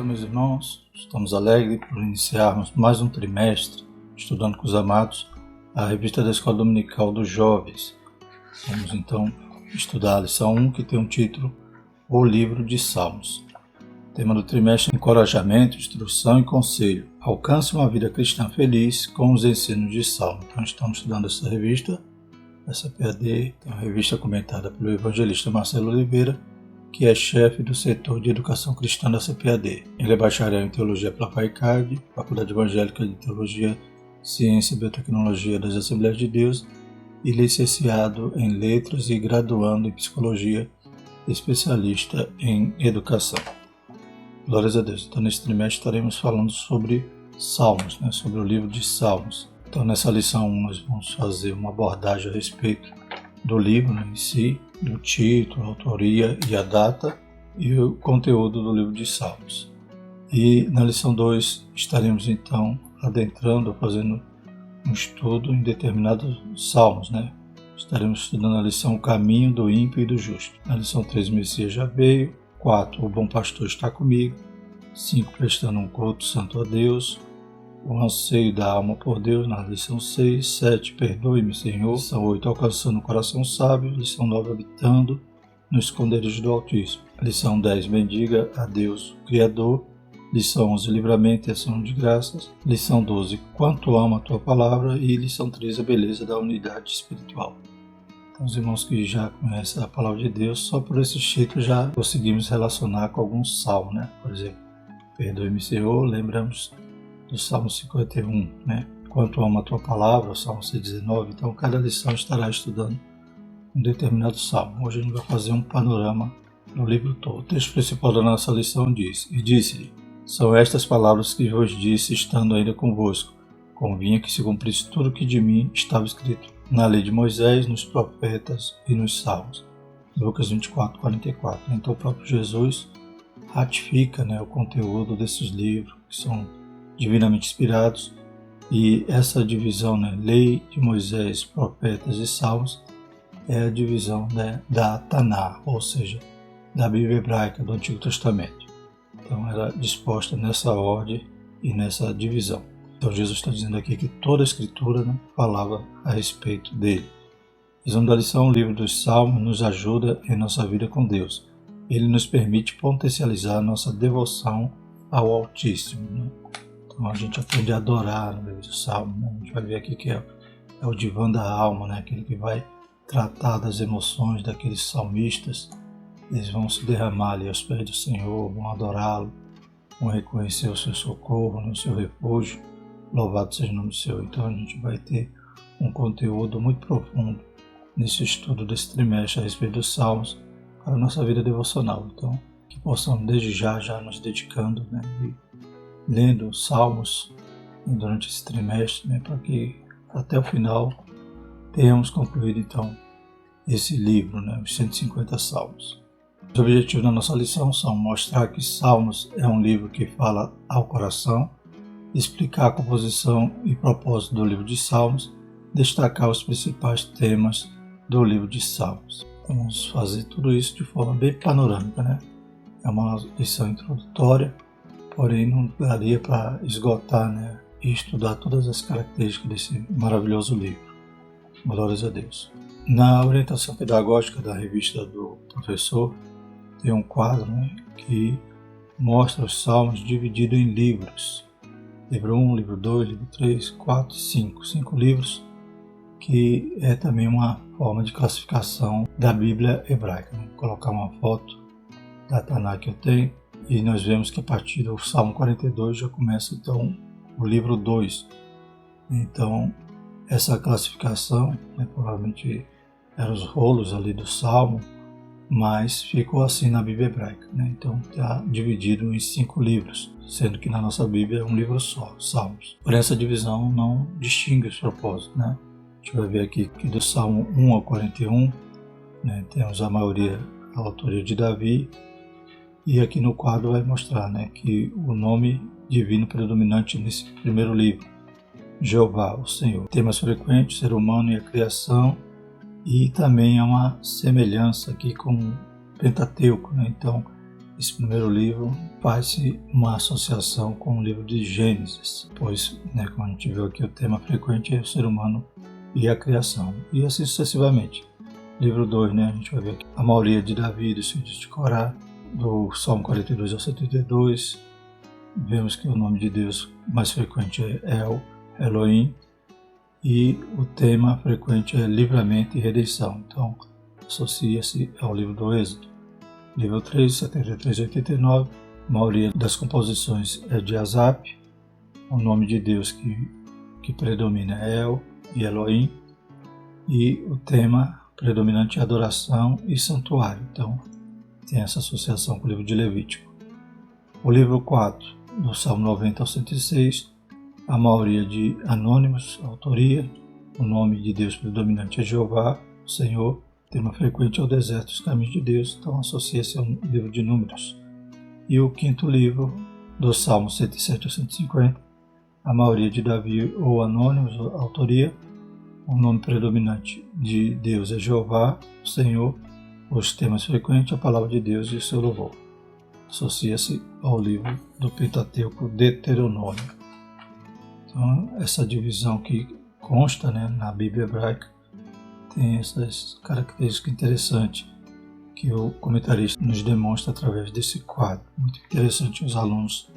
meus irmãos, estamos alegres por iniciarmos mais um trimestre estudando com os amados a revista da Escola Dominical dos Jovens. Vamos então estudar a lição 1, que tem um título, O Livro de Salmos. O tema do trimestre é encorajamento, instrução e conselho. Alcance uma vida cristã feliz com os ensinos de Salmo. Então estamos estudando essa revista, essa PAD, uma revista comentada pelo evangelista Marcelo Oliveira, que é chefe do setor de educação cristã da CPAD. Ele é bacharel em teologia pela FAICARD, Faculdade Evangélica de Teologia, Ciência e Biotecnologia das Assembleias de Deus, e licenciado em letras e graduando em psicologia, especialista em educação. Glórias a Deus. Então nesse trimestre estaremos falando sobre Salmos, sobre o livro de Salmos. Então nessa lição 1 nós vamos fazer uma abordagem a respeito do livro em si, do título, a autoria e a data, e o conteúdo do livro de Salmos. E na lição 2 estaremos então adentrando, fazendo um estudo em determinados salmos, Estaremos estudando a lição O Caminho do Ímpio e do Justo. Na lição 3, Messias já veio. 4, O Bom Pastor está comigo. 5, Prestando um culto santo a Deus. O anseio da alma por Deus, na lição 6, 7, Perdoe-me, Senhor. Lição 8, Alcançando o coração sábio. Lição 9, Habitando no esconderijo do Altíssimo. Lição 10, Bendiga a Deus, o Criador. Lição 11, Livramento e ação de graças. Lição 12, Quanto amo a tua palavra. E lição 13, a beleza da unidade espiritual. Então, os irmãos que já conhecem a palavra de Deus, só por esse título já conseguimos relacionar com alguns salmos, Por exemplo, Perdoe-me, Senhor, lembramos do Salmo 51, Quanto amo a tua palavra, o Salmo 119. Então, cada lição estará estudando um determinado salmo. Hoje a gente vai fazer um panorama no livro todo. O texto principal da nossa lição diz: E disse-lhe, são estas palavras que vos disse, estando ainda convosco. Convinha que se cumprisse tudo o que de mim estava escrito na lei de Moisés, nos profetas e nos salmos. Lucas 24, 44. Então, o próprio Jesus ratifica o conteúdo desses livros, que são divinamente inspirados, e essa divisão, lei de Moisés, profetas e salmos, é a divisão da Taná, ou seja, da Bíblia hebraica do Antigo Testamento. Então era disposta nessa ordem e nessa divisão. Então Jesus está dizendo aqui que toda a Escritura falava a respeito dele. Resumo da lição: o livro dos Salmos nos ajuda em nossa vida com Deus. Ele nos permite potencializar nossa devoção ao Altíssimo. Então a gente aprende a adorar no livro dos Salmos. A gente vai ver aqui que é o divã da alma, aquele que vai tratar das emoções daqueles salmistas. Eles vão se derramar ali aos pés do Senhor, vão adorá-lo, vão reconhecer o seu socorro, o seu refúgio. Louvado seja o nome do Senhor. Então a gente vai ter um conteúdo muito profundo nesse estudo desse trimestre a respeito dos Salmos para a nossa vida devocional. Então que possamos desde já nos dedicando, e lendo os Salmos durante esse trimestre, para que até o final tenhamos concluído então esse livro, os 150 Salmos. Os objetivos da nossa lição são mostrar que Salmos é um livro que fala ao coração, explicar a composição e propósito do livro de Salmos, destacar os principais temas do livro de Salmos. Vamos fazer tudo isso de forma bem panorâmica, É uma lição introdutória, porém não daria para esgotar, e estudar todas as características desse maravilhoso livro. Glórias a Deus. Na orientação pedagógica da revista do professor, tem um quadro que mostra os salmos divididos em livros. Livro 1, livro 2, livro 3, 4 e 5. 5 livros, que é também uma forma de classificação da Bíblia hebraica. Vou colocar uma foto da Taná que eu tenho, e nós vemos que a partir do Salmo 42 já começa então o livro 2. Então, essa classificação, provavelmente eram os rolos ali do Salmo, mas ficou assim na Bíblia hebraica. Então está dividido em 5 livros, sendo que na nossa Bíblia é um livro só, Salmos. Por essa divisão não distingue os propósitos. A gente vai ver aqui que do Salmo 1 ao 41, temos a maioria, a autoria de Davi, e aqui no quadro vai mostrar que o nome divino predominante nesse primeiro livro, Jeová, o Senhor. Temas frequentes: ser humano e a criação, e também há uma semelhança aqui com o Pentateuco, Então esse primeiro livro faz-se uma associação com o livro de Gênesis, pois, como a gente viu aqui, o tema frequente é o ser humano e a criação, e assim sucessivamente. Livro 2, a gente vai ver aqui a maioria de Davi e dos filhos de Corá, do Salmo 42 ao 72, vemos que o nome de Deus mais frequente é El, Elohim, e o tema frequente é livramento e redenção, então associa-se ao livro do Êxodo. Livro 3, 73 e 89, a maioria das composições é de Asaf, o nome de Deus que predomina é El e Elohim, e o tema predominante é adoração e santuário, então tem essa associação com o livro de Levítico. O livro 4, do Salmo 90 ao 106, a maioria de anônimos, autoria, o nome de Deus predominante é Jeová, o Senhor, tema frequente é o deserto, os caminhos de Deus, então associa-se ao livro de Números. E o 5º livro, do Salmo 107 ao 150, a maioria de Davi ou anônimos, autoria, o nome predominante de Deus é Jeová, o Senhor, os temas frequentes, a palavra de Deus e o seu louvor. Associa-se ao livro do Pentateuco Deuteronômio. Então, essa divisão que consta na Bíblia hebraica tem essas características interessantes que o comentarista nos demonstra através desse quadro. Muito interessante os alunos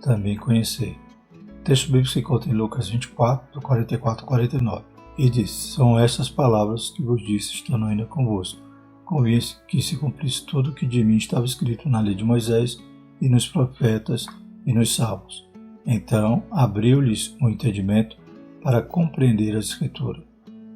também conhecer. O texto bíblico se encontra em Lucas 24, do 44 ao 49. E diz: são estas palavras que vos disse, estando ainda convosco. Convinha que se cumprisse tudo o que de mim estava escrito na lei de Moisés, e nos profetas, e nos salmos. Então abriu-lhes o entendimento para compreender a Escritura.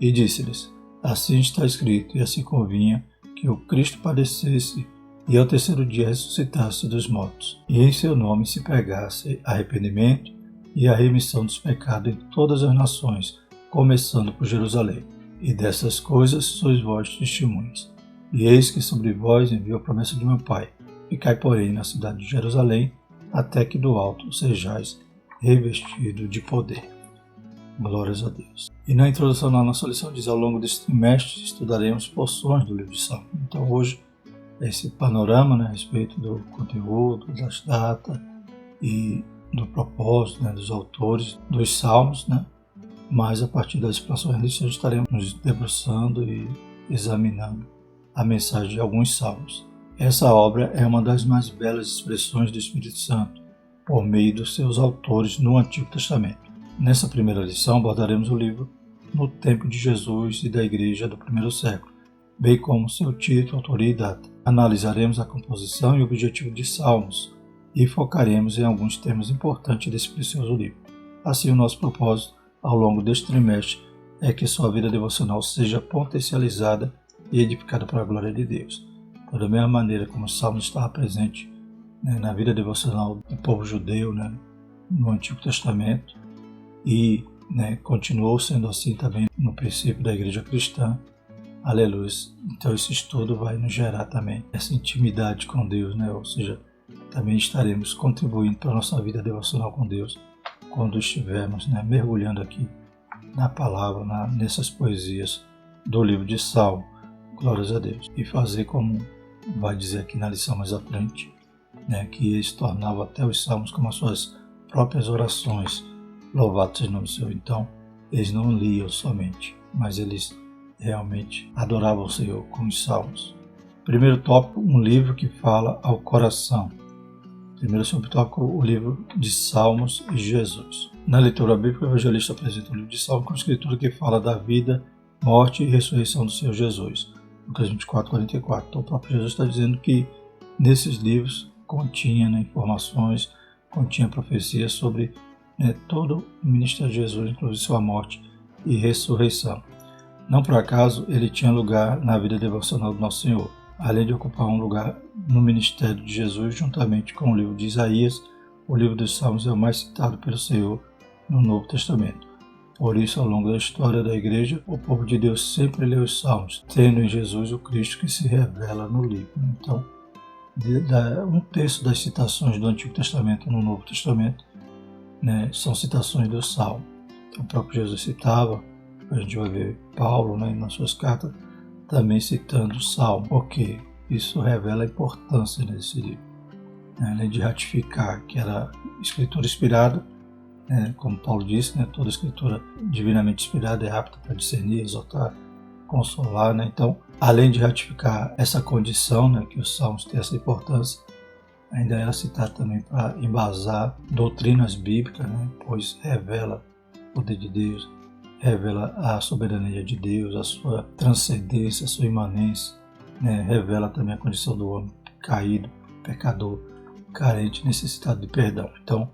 E disse-lhes: assim está escrito, e assim convinha que o Cristo padecesse, e ao terceiro dia ressuscitasse dos mortos, e em seu nome se pregasse arrependimento e a remissão dos pecados em todas as nações, começando por Jerusalém. E dessas coisas sois vós testemunhas. E eis que sobre vós envio a promessa de meu Pai. Ficai, porém, na cidade de Jerusalém, até que do alto sejais revestido de poder. Glórias a Deus. E na introdução da nossa lição diz: ao longo deste trimestre estudaremos porções do livro de Salmos. Então hoje esse panorama a respeito do conteúdo, das datas e do propósito dos autores dos Salmos, mas a partir das explicações disso estaremos nos debruçando e examinando a mensagem de alguns salmos. Essa obra é uma das mais belas expressões do Espírito Santo, por meio dos seus autores no Antigo Testamento. Nessa primeira lição abordaremos o livro no tempo de Jesus e da Igreja do primeiro século, bem como seu título, autoria e data. Analisaremos a composição e o objetivo de Salmos e focaremos em alguns temas importantes desse precioso livro. Assim, o nosso propósito ao longo deste trimestre é que sua vida devocional seja potencializada e edificada para a glória de Deus. Então, da mesma maneira como o Salmo estava presente na vida devocional do povo judeu no Antigo Testamento e continuou sendo assim também no princípio da igreja cristã, aleluia. Então esse estudo vai nos gerar também essa intimidade com Deus, ou seja, também estaremos contribuindo para a nossa vida devocional com Deus quando estivermos mergulhando aqui na palavra, nessas poesias do livro de Salmo. Glórias a Deus. E fazer como vai dizer aqui na lição mais à frente, que eles tornavam até os salmos como as suas próprias orações. Louvado seja o nome do Senhor. Então, eles não liam somente, mas eles realmente adoravam o Senhor com os salmos. Primeiro tópico, um livro que fala ao coração. Primeiro subtópico, o livro de Salmos e Jesus. Na leitura bíblica, o evangelista apresenta o livro de Salmos com escritura que fala da vida, morte e ressurreição do Senhor Jesus. Lucas 24, 44. Então, o próprio Jesus está dizendo que nesses livros continha informações, continha profecias sobre todo o ministério de Jesus, inclusive sua morte e ressurreição. Não por acaso ele tinha lugar na vida devocional do nosso Senhor, além de ocupar um lugar no ministério de Jesus juntamente com o livro de Isaías. O livro dos Salmos é o mais citado pelo Senhor no Novo Testamento. Por isso, ao longo da história da igreja, o povo de Deus sempre lê os Salmos, tendo em Jesus o Cristo que se revela no livro. Então, um terço das citações do Antigo Testamento no Novo Testamento são citações do Salmo. Então, o próprio Jesus citava, a gente vai ver Paulo nas suas cartas também citando o Salmo, porque isso revela a importância desse livro. né? Além de ratificar que era escritura inspirada, né? Como Paulo disse, né? Toda escritura divinamente inspirada é apta para discernir, exortar, consolar, né? Então, além de ratificar essa condição, né? Que os salmos têm essa importância, ainda era citado também para embasar doutrinas bíblicas, né? Pois revela o poder de Deus, revela a soberania de Deus, a sua transcendência, a sua imanência, né? Revela também a condição do homem caído, pecador, carente, necessitado de perdão. Então,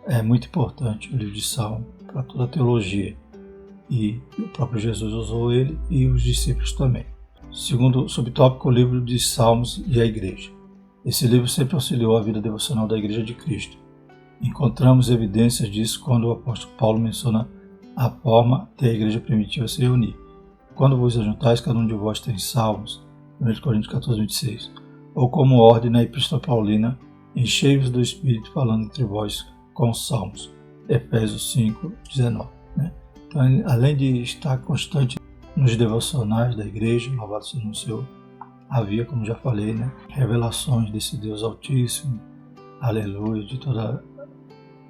é muito importante o livro de Salmo para toda a teologia, e o próprio Jesus usou ele e os discípulos também. Segundo subtópico, o livro de Salmos e a Igreja. Esse livro sempre auxiliou a vida devocional da Igreja de Cristo. Encontramos evidências disso quando o apóstolo Paulo menciona a forma de a Igreja primitiva se reunir. Quando vos ajuntais, cada um de vós tem salmos, 1 Coríntios 14, 26. Ou como ordem na Epístola Paulina, enchei-vos do Espírito falando entre vós com salmos, Efésios 5, 19. Né? Então, além de estar constante nos devocionais da Igreja, louvado seja o Senhor, havia, como já falei, né, revelações desse Deus Altíssimo, aleluia, de toda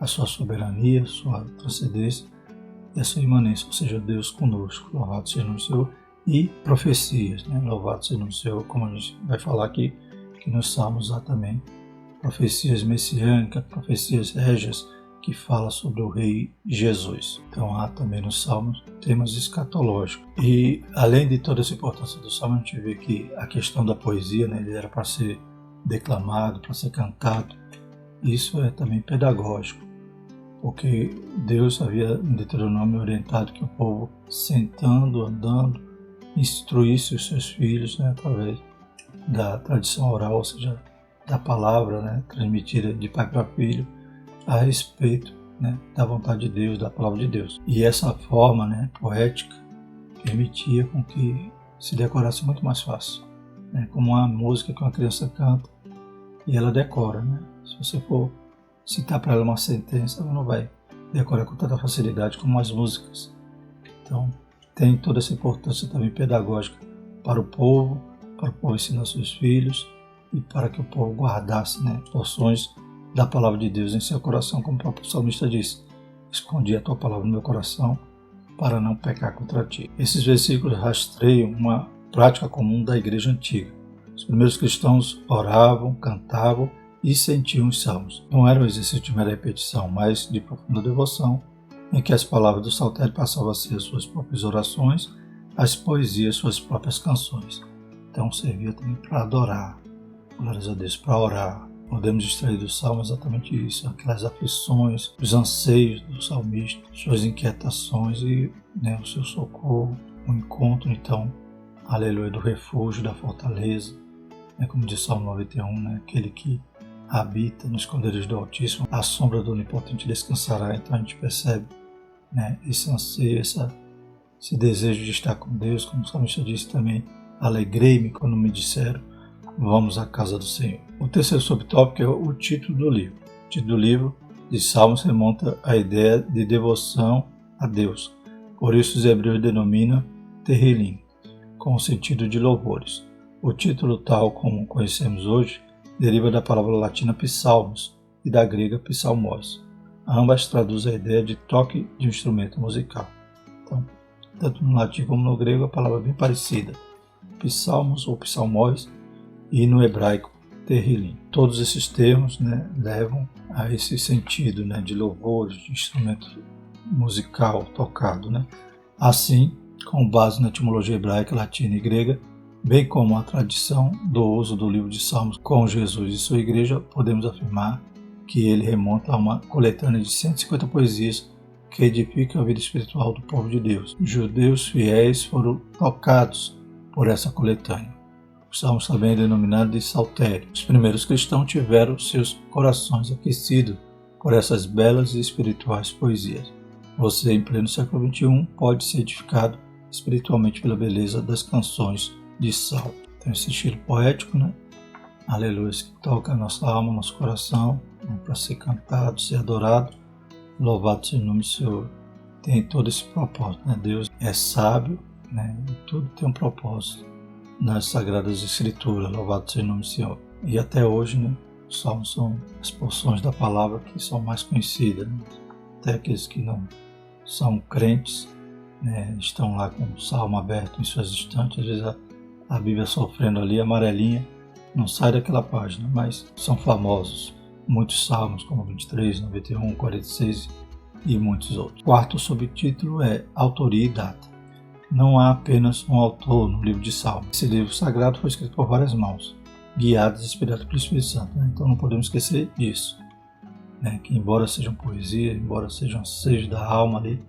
a sua soberania, sua transcendência e a sua imanência, ou seja, Deus conosco, louvado seja o Senhor, e profecias, né, louvado seja o Senhor, como a gente vai falar aqui, que nos Salmos há também profecias messiânicas, profecias régias, que fala sobre o Rei Jesus. Então há também nos Salmos temas escatológicos. E além de toda essa importância do Salmo, a gente vê que a questão da poesia, né, ele era para ser declamado, para ser cantado. Isso é também pedagógico, porque Deus havia em Deuteronômio orientado que o povo, sentando, andando, instruísse os seus filhos, né, através da tradição oral, ou seja, da palavra, né, transmitida de pai para filho, a respeito, né, da vontade de Deus, da palavra de Deus. E essa forma, né, poética permitia com que se decorasse muito mais fácil, né, como uma música que uma criança canta e ela decora. Né? Se você for citar para ela uma sentença, ela não vai decorar com tanta facilidade como as músicas. Então, tem toda essa importância também pedagógica para o povo ensinar seus filhos e para que o povo guardasse, né, porções da palavra de Deus em seu coração, como o próprio salmista disse: escondi a tua palavra no meu coração para não pecar contra ti. Esses versículos rastreiam uma prática comum da igreja antiga. Os primeiros cristãos oravam, cantavam e sentiam os salmos. Não era um exercício de mera repetição, mas de profunda devoção, em que as palavras do saltério passavam a ser as suas próprias orações, as poesias, suas próprias canções. Então servia também para adorar, glórias a Deus, para orar. Podemos extrair do Salmo exatamente isso, aquelas aflições, os anseios do salmista, suas inquietações e, né, o seu socorro, o encontro, então, aleluia, do refúgio, da fortaleza, né, como diz o Salmo 91, né, aquele que habita nos esconderijos do Altíssimo, a sombra do Onipotente descansará. Então a gente percebe, né, esse anseio, esse desejo de estar com Deus, como o salmista disse também: alegrei-me quando me disseram, vamos à casa do Senhor. O terceiro subtópico é o título do livro. O título do livro de Salmos remonta à ideia de devoção a Deus. Por isso os hebreus denominam Terrilim, com o sentido de louvores. O título, tal como conhecemos hoje, deriva da palavra latina psalmos e da grega psalmos. Ambas traduzem a ideia de toque de um instrumento musical. Então, tanto no latim como no grego, a palavra é bem parecida. Psalmos ou psalmos, e no hebraico Terrilim. Todos esses termos, né, levam a esse sentido, né, de louvor, de instrumento musical tocado. Né. Assim, com base na etimologia hebraica, latina e grega, bem como a tradição do uso do livro de Salmos com Jesus e sua igreja, podemos afirmar que ele remonta a uma coletânea de 150 poesias que edificam a vida espiritual do povo de Deus. Os judeus fiéis foram tocados por essa coletânea. Os Salmos também é denominado de saltério. Os primeiros cristãos tiveram seus corações aquecidos por essas belas e espirituais poesias. Você, em pleno século XXI, pode ser edificado espiritualmente pela beleza das canções de salmo. Tem esse estilo poético, né? Aleluia, que toca a nossa alma, nosso coração, né? Para ser cantado, ser adorado. Louvado seja o nome do Senhor. Tem todo esse propósito, né? Deus é sábio, né? E tudo tem um propósito nas Sagradas Escrituras. Louvado seja o nome do Senhor. E até hoje, né, Os salmos são as porções da palavra que são mais conhecidas, né? Até aqueles que não são crentes, né, estão lá com o salmo aberto em suas estantes, às vezes a Bíblia sofrendo ali, amarelinha, não sai daquela página, mas são famosos. Muitos salmos, como 23, 91, 46 e muitos outros. Quarto subtítulo é Autoria e Data. Não há apenas um autor no livro de Salmos. Esse livro sagrado foi escrito por várias mãos, guiadas e inspiradas pelo Espírito Santo, né? Então não podemos esquecer disso, né? Que embora sejam poesia, embora sejam sejos da alma ali,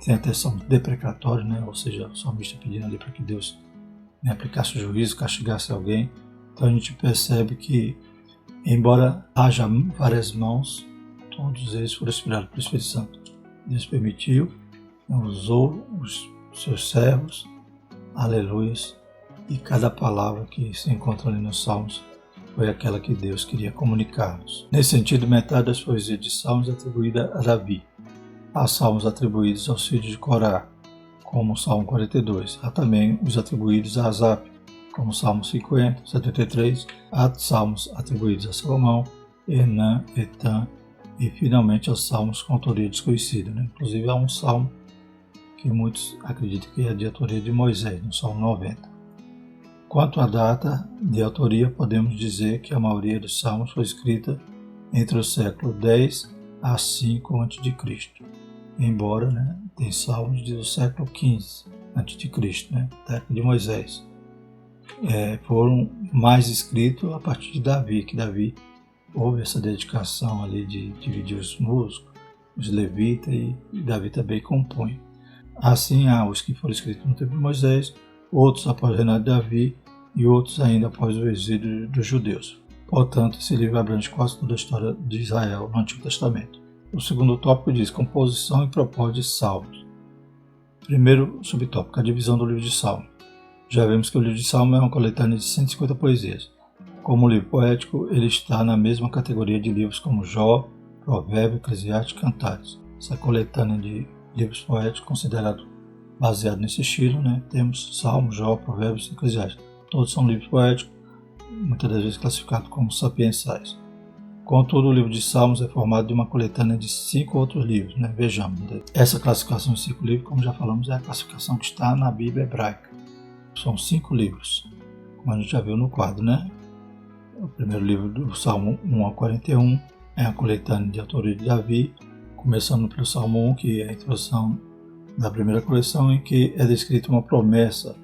tem até som deprecatório, né? Ou seja, o salmista pedindo ali para que Deus, né, aplicasse o juízo, castigasse alguém. Então a gente percebe que, embora haja várias mãos, todos eles foram inspirados pelo Espírito Santo. Deus permitiu, usou os seus servos, aleluias, e cada palavra que se encontra ali nos Salmos foi aquela que Deus queria comunicar-nos. Nesse sentido, metade das poesias de Salmos é atribuída a Davi. Há salmos atribuídos aos filhos de Corá, como o Salmo 42. Há também os atribuídos a Asaf, como o Salmo 50, 73. Há salmos atribuídos a Salomão, Enã, Etan e finalmente aos salmos com autoria desconhecida, né? Inclusive há um salmo que muitos acreditam que é de autoria de Moisés, no Salmo 90. Quanto à data de autoria, podemos dizer que a maioria dos salmos foi escrita entre o século X a 5 a.C., embora, né, tem salmos do século XV a.C., né, da época de Moisés. Foram mais escritos a partir de Davi, que Davi houve essa dedicação ali de dividir os músicos, os levitas, e Davi também compõe. Assim, há os que foram escritos no tempo de Moisés, outros após o reinado de Davi e outros ainda após o exílio dos judeus. Portanto, esse livro abrange quase toda a história de Israel no Antigo Testamento. O segundo tópico diz composição e propósito de salmos. Primeiro subtópico, a divisão do livro de Salmos. Já vemos que o livro de Salmos é uma coletânea de 150 poesias. Como livro poético, ele está na mesma categoria de livros como Jó, Provérbio, Eclesiastes e Cantares. Essa coletânea de livros poéticos considerado baseado nesse estilo, né? Temos Salmos, Jó, Provérbios e Eclesiastes. Todos são livros poéticos, muitas das vezes classificados como sapiensais. Contudo, o livro de Salmos é formado de uma coletânea de 5 outros livros, né? Vejamos. Essa classificação de 5 livros, como já falamos, é a classificação que está na Bíblia hebraica. São 5 livros, como a gente já viu no quadro, né? O primeiro livro do Salmo 1 ao 41 é a coletânea de autoria de Davi, começando pelo Salmo 1, que é a introdução da primeira coleção, em que é descrita uma promessa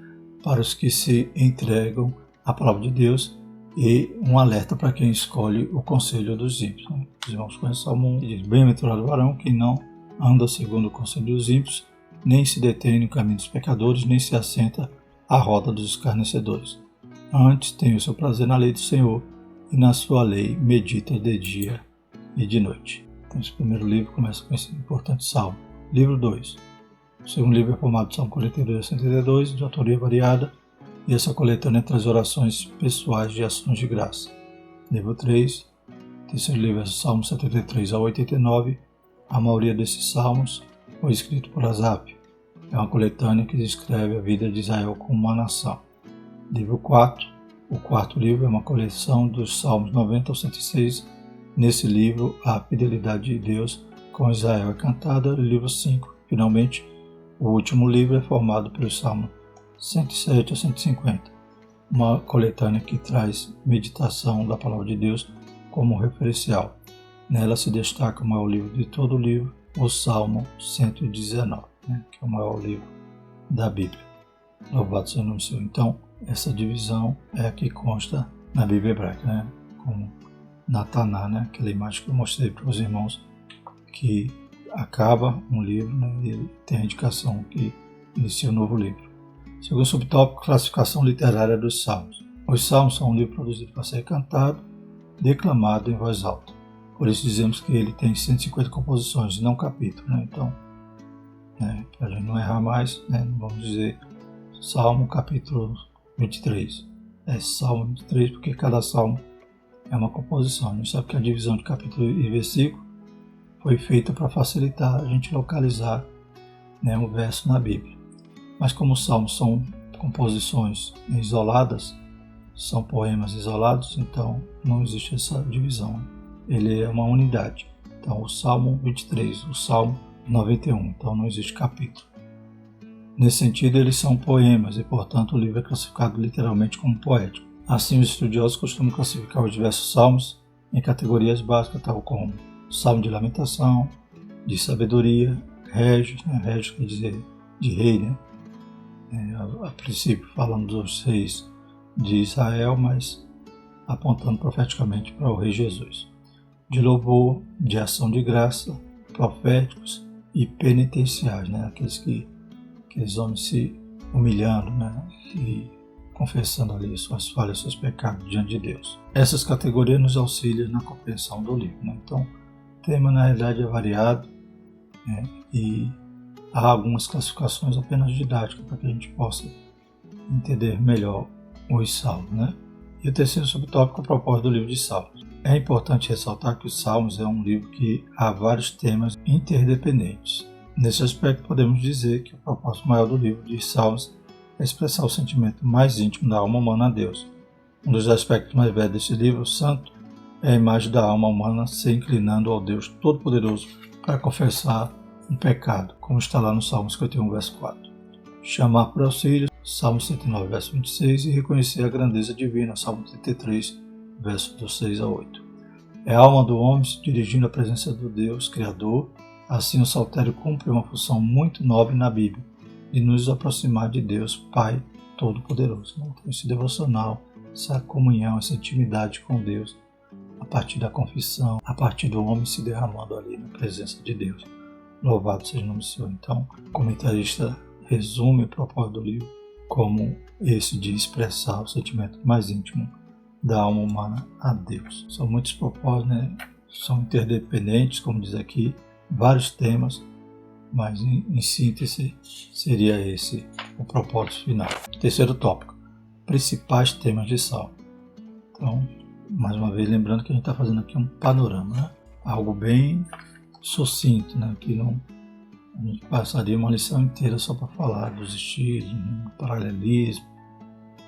para os que se entregam à palavra de Deus e um alerta para quem escolhe o conselho dos ímpios. Né? Os irmãos conhecem o Salmo 1, que diz: bem-aventurado o varão que não anda segundo o conselho dos ímpios, nem se detém no caminho dos pecadores, nem se assenta à roda dos escarnecedores. Antes tem o seu prazer na lei do Senhor, e na sua lei medita de dia e de noite. Então, esse primeiro livro começa com esse importante salmo. Livro 2. O segundo livro é formado de Salmo 42 a 132, de autoria variada, e essa coletânea traz orações pessoais de ações de graça. Livro 3. O terceiro livro é Salmo 73 a 89. A maioria desses salmos foi escrito por Asaf. É uma coletânea que descreve a vida de Israel como uma nação. Livro 4. O quarto livro é uma coleção dos Salmos 90 ao 106. Nesse livro, a fidelidade de Deus com Israel é cantada. Livro 5. Finalmente, o último livro é formado pelos Salmos 107 a 150. Uma coletânea que traz meditação da Palavra de Deus como referencial. Nela se destaca o maior livro de todo o livro, o Salmo 119, né, que é o maior livro da Bíblia. Louvado seja o nome do Senhor. Então, essa divisão é a que consta na Bíblia hebraica, né, como Nataná, né, aquela imagem que eu mostrei para os irmãos, que acaba um livro, né, e tem a indicação que inicia um novo livro. Segundo subtópico, classificação literária dos Salmos. Os Salmos são um livro produzido para ser cantado, declamado em voz alta. Por isso dizemos que ele tem 150 composições e não capítulos, né? Então, né, para a gente não errar mais, né, vamos dizer Salmo capítulo 23. É Salmo 23 porque cada salmo é uma composição. A gente sabe que a divisão de capítulo e versículo foi feita para facilitar a gente localizar, né, um verso na Bíblia. Mas como os salmos são composições isoladas, são poemas isolados, então não existe essa divisão. Ele é uma unidade. Então, o Salmo 23, o Salmo 91, então não existe capítulo. Nesse sentido, eles são poemas e, portanto, o livro é classificado literalmente como poético. Assim, os estudiosos costumam classificar os diversos salmos em categorias básicas, tal como Salmo de Lamentação, de Sabedoria, Régios, Régios quer dizer de rei, a princípio falando dos reis de Israel, mas apontando profeticamente para o Rei Jesus. De louvor, de ação de graça, proféticos e penitenciais, aqueles homens se humilhando, e confessando ali suas falhas, seus pecados diante de Deus. Essas categorias nos auxiliam na compreensão do livro. Então, o tema na realidade é variado, e há algumas classificações apenas didáticas para que a gente possa entender melhor os salmos. E o terceiro subtópico é o propósito do livro de Salmos. É importante ressaltar que os Salmos é um livro que há vários temas interdependentes. Nesse aspecto, podemos dizer que o propósito maior do livro de Salmos é expressar o sentimento mais íntimo da alma humana a Deus. Um dos aspectos mais belos desse livro, o Santo, é a imagem da alma humana se inclinando ao Deus Todo-Poderoso para confessar um pecado, como está lá no Salmo 51, verso 4. Chamar por auxílio, Salmo 109, verso 26, e reconhecer a grandeza divina, Salmo 33, verso do 6 a 8. É a alma do homem se dirigindo à presença do Deus Criador. Assim, o saltério cumpre uma função muito nobre na Bíblia, de nos aproximar de Deus Pai Todo-Poderoso. Então, esse devocional, essa comunhão, essa intimidade com Deus, a partir da confissão, a partir do homem se derramando ali na presença de Deus. Louvado seja o nome do Senhor. Então, o comentarista resume o propósito do livro como esse de expressar o sentimento mais íntimo da alma humana a Deus. São muitos propósitos, são interdependentes, como diz aqui, vários temas, mas em síntese seria esse o propósito final. Terceiro tópico, principais temas de Salmo. Então, mais uma vez, lembrando que a gente está fazendo aqui um panorama, algo bem sucinto, que não, a gente passaria uma lição inteira só para falar dos estilos, paralelismo,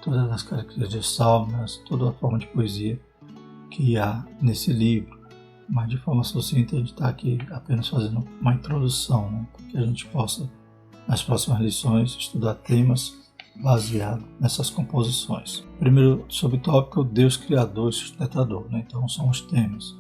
todas as características de Salmos, toda a forma de poesia que há nesse livro. Mas de forma sucinta a gente está aqui apenas fazendo uma introdução, para que a gente possa, nas próximas lições, estudar temas baseados nessas composições. Primeiro subtópico, Deus Criador e Sustentador. Então são os temas.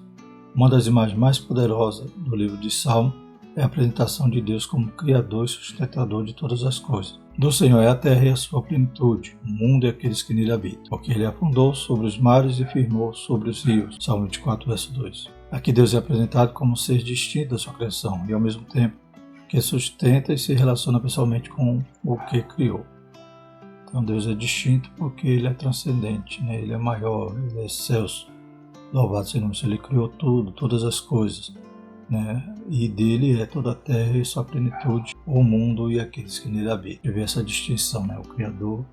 Uma das imagens mais poderosas do livro de Salmo é a apresentação de Deus como Criador e Sustentador de todas as coisas. Do Senhor é a terra e a sua plenitude, o mundo e aqueles que nele habitam. Porque ele afundou sobre os mares e firmou sobre os rios. Salmo 24, verso 2. Aqui Deus é apresentado como um ser distinto da sua criação e ao mesmo tempo que sustenta e se relaciona pessoalmente com o que criou. Então Deus é distinto porque ele é transcendente, ele é maior, ele é excelso. Louvado seja o nome do Senhor, ele criou tudo, todas as coisas. E dele é toda a terra e sua plenitude, o mundo e aqueles que nele habitam. E vê essa distinção, o Criador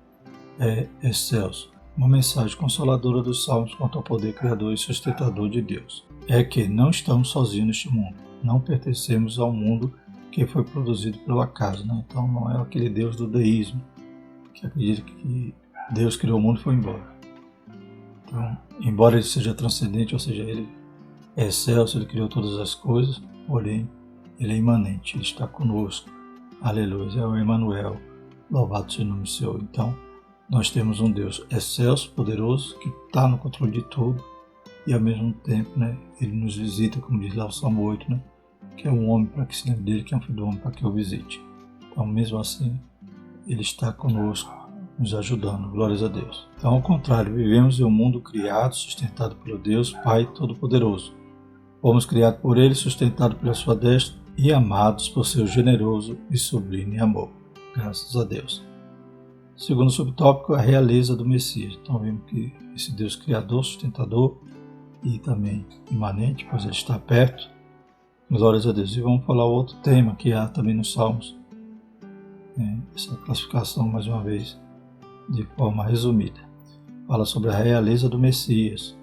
é excelso. Uma mensagem consoladora dos Salmos quanto ao poder criador e sustentador de Deus é que não estamos sozinhos neste mundo, não pertencemos ao mundo que foi produzido pelo acaso. Então não é aquele Deus do deísmo, que acredita que Deus criou o mundo e foi embora. Então, embora ele seja transcendente, ou seja, ele é excelso, ele criou todas as coisas, porém, ele é imanente, ele está conosco. Aleluia, é o Emmanuel, louvado seja o nome do Senhor. Então, nós temos um Deus excelso, poderoso, que está no controle de tudo, e ao mesmo tempo, ele nos visita, como diz lá o Salmo 8, que é um homem para que se lembre dele, que é um filho do homem para que o visite. Então, mesmo assim, ele está conosco, nos ajudando, glórias a Deus. Então, ao contrário, vivemos em um mundo criado, sustentado pelo Deus Pai Todo-Poderoso. Fomos criados por ele, sustentados pela sua destra e amados por seu generoso e sublime amor. Graças a Deus. Segundo subtópico, a realeza do Messias. Então, vimos que esse Deus criador, sustentador e também imanente, pois ele está perto. Glórias a Deus. E vamos falar outro tema que há também nos Salmos. Essa classificação, mais uma vez, de forma resumida. Fala sobre a realeza do Messias.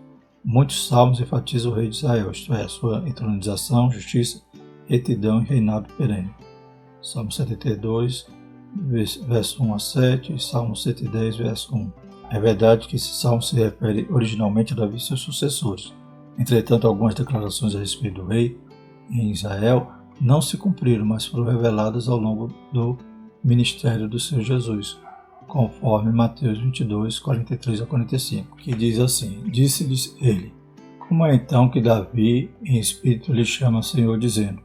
Muitos salmos enfatizam o rei de Israel, isto é, a sua entronização, justiça, retidão e reinado perene. Salmo 72, verso 1 a 7 e Salmo 110, verso 1. É verdade que esse salmo se refere originalmente a Davi e seus sucessores. Entretanto, algumas declarações a respeito do rei em Israel não se cumpriram, mas foram reveladas ao longo do ministério do Senhor Jesus, conforme Mateus 22, 43 a 45, que diz assim: Disse-lhes ele: Como é então que Davi, em espírito, lhe chama Senhor, dizendo: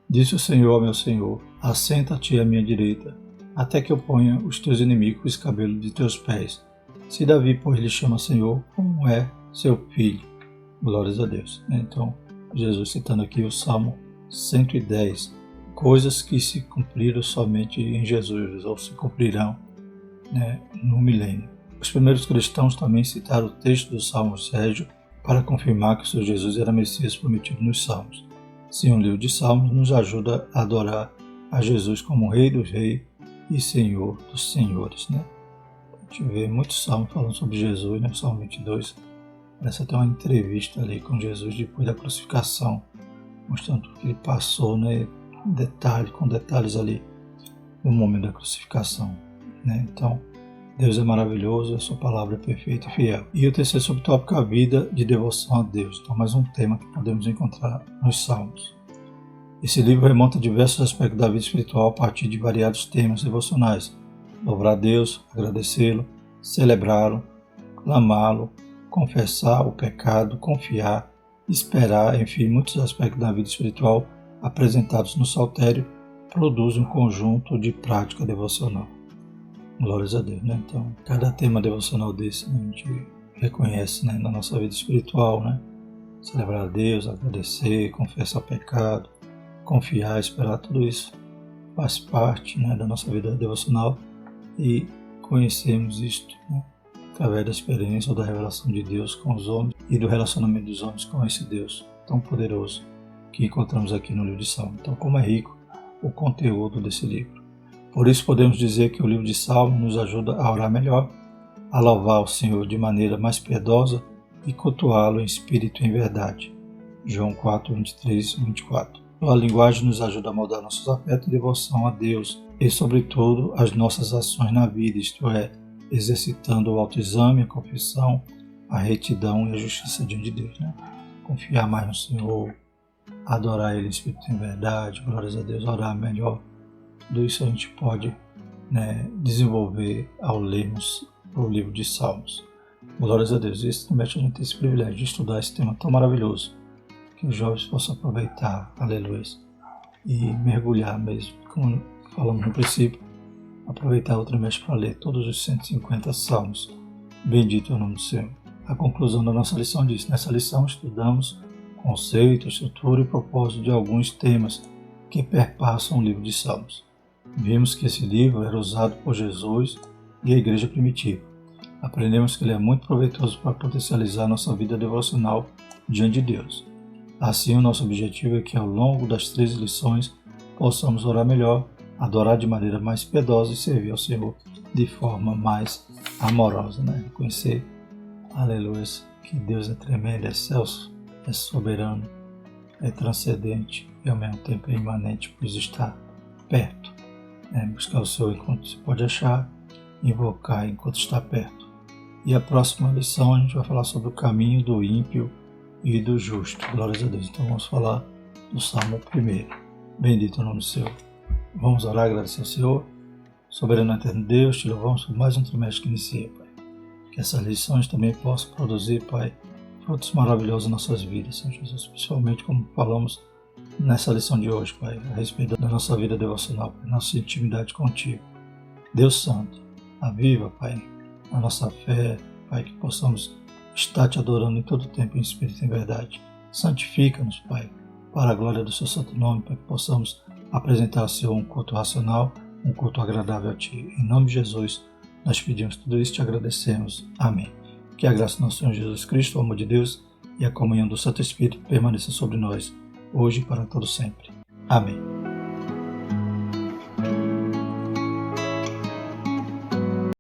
Disse o Senhor ao meu Senhor: Assenta-te à minha direita, até que eu ponha os teus inimigos por escabelo de teus pés. Se Davi, pois, lhe chama Senhor, como é seu filho? Glórias a Deus. Então, Jesus citando aqui o Salmo 110, coisas que se cumpriram somente em Jesus, ou se cumprirão, no milênio. Os primeiros cristãos também citaram o texto do Salmo Régio para confirmar que o Senhor Jesus era Messias prometido nos Salmos. Sim, o livro de Salmos nos ajuda a adorar a Jesus como Rei dos Reis e Senhor dos Senhores. A gente vê muitos salmos falando sobre Jesus, o Salmo 22, parece até uma entrevista ali com Jesus depois da crucificação, mostrando o que ele passou, com detalhes ali no momento da crucificação. Então, Deus é maravilhoso, a sua palavra é perfeita e fiel. E o terceiro subtópico é a vida de devoção a Deus. Então, mais um tema que podemos encontrar nos Salmos. Esse livro remonta a diversos aspectos da vida espiritual a partir de variados temas devocionais. Louvar a Deus, agradecê-lo, celebrá-lo, clamá-lo, confessar o pecado, confiar, esperar, enfim, muitos aspectos da vida espiritual apresentados no Saltério produzem um conjunto de prática devocional. Glórias a Deus, Então, cada tema devocional desse, a gente reconhece, na nossa vida espiritual, Celebrar a Deus, agradecer, confessar o pecado, confiar, esperar, tudo isso faz parte, da nossa vida devocional e conhecemos isto, através da experiência ou da revelação de Deus com os homens e do relacionamento dos homens com esse Deus tão poderoso que encontramos aqui no livro de Salmos. Então, como é rico o conteúdo desse livro. Por isso podemos dizer que o livro de Salmos nos ajuda a orar melhor, a louvar o Senhor de maneira mais piedosa e cultuá-lo em espírito e em verdade. João 4, 23 e 24. A linguagem nos ajuda a moldar nossos afetos e devoção a Deus e, sobretudo, as nossas ações na vida, isto é, exercitando o autoexame, a confissão, a retidão e a justiça diante de Deus. Confiar mais no Senhor, adorar Ele em espírito e em verdade, glórias a Deus, orar melhor. Tudo isso a gente pode desenvolver ao lermos o livro de Salmos. Glórias a Deus. Isso também a gente tem esse privilégio de estudar esse tema tão maravilhoso, que os jovens possam aproveitar, aleluia, e mergulhar mesmo, como falamos no princípio, aproveitar o trimestre para ler todos os 150 Salmos. Bendito é o nome do Senhor. A conclusão da nossa lição diz: nessa lição estudamos conceito, estrutura e propósito de alguns temas que perpassam o livro de Salmos. Vimos que esse livro era usado por Jesus e a igreja primitiva. Aprendemos que ele é muito proveitoso para potencializar nossa vida devocional diante de Deus. Assim, o nosso objetivo é que ao longo das 13 lições possamos orar melhor, adorar de maneira mais piedosa e servir ao Senhor de forma mais amorosa. Reconhecer, aleluia, que Deus é tremendo, é excelso, é soberano, é transcendente e ao mesmo tempo é imanente, pois está perto. Buscar o Senhor enquanto se pode achar, invocar enquanto está perto. E a próxima lição a gente vai falar sobre o caminho do ímpio e do justo. Glórias a Deus. Então vamos falar do Salmo 1. Bendito é o nome do Senhor. Vamos orar e agradecer ao Senhor. Soberano eterno Deus, te louvamos por mais um trimestre que inicia, Pai. Que essas lições também possam produzir, Pai, frutos maravilhosos em nossas vidas, Senhor Jesus. Principalmente como falamos nessa lição de hoje, Pai, a respeito da nossa vida devocional, Pai, nossa intimidade contigo. Deus Santo, aviva, Pai, a nossa fé, Pai, que possamos estar te adorando em todo tempo, em espírito e em verdade. Santifica-nos, Pai, para a glória do seu santo nome, para que possamos apresentar ao Senhor um culto racional, um culto agradável a Ti. Em nome de Jesus, nós pedimos tudo isso e te agradecemos. Amém. Que a graça do nosso Senhor Jesus Cristo, o amor de Deus e a comunhão do Santo Espírito permaneça sobre nós, hoje e para todo sempre. Amém.